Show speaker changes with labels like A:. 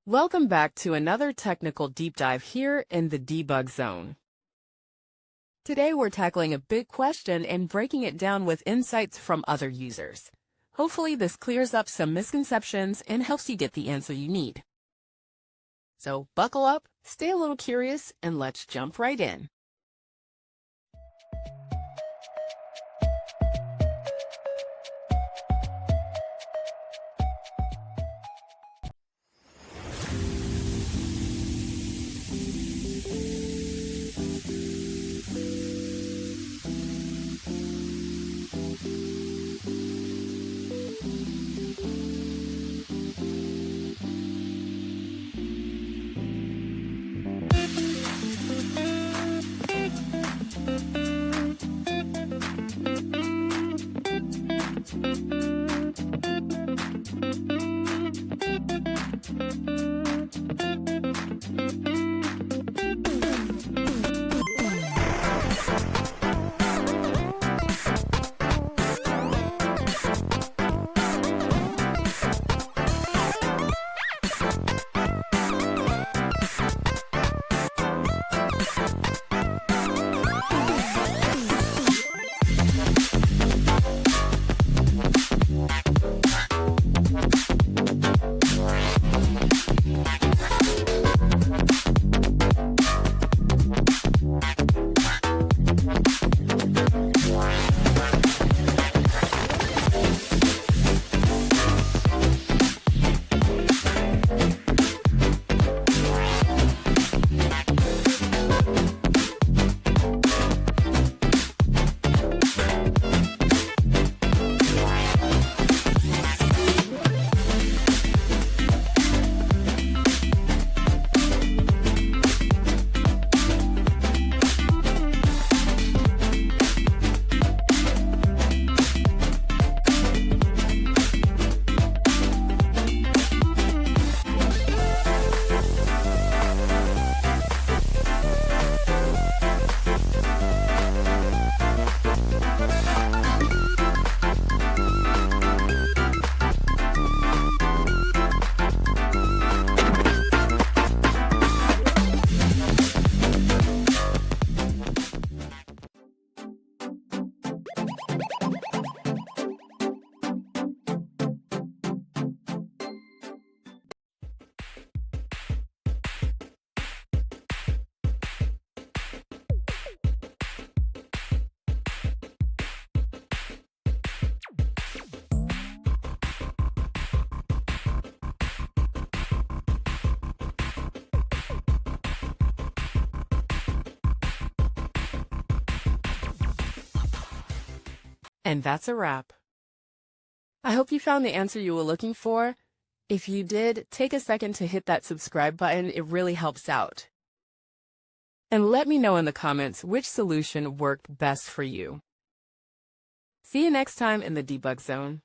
A: Welcome back to another technical deep dive here in the debug zone. Today we're tackling a big question and breaking it down with insights from other users. Hopefully this clears up some misconceptions and helps you get the answer you need. So buckle up, stay a little curious, and let's jump right in. And that's a wrap. I hope you found the answer you were looking for. If you did, take a second to hit that subscribe button. It really helps out. And let me know in the comments which solution worked best for you. See you next time in the debug zone.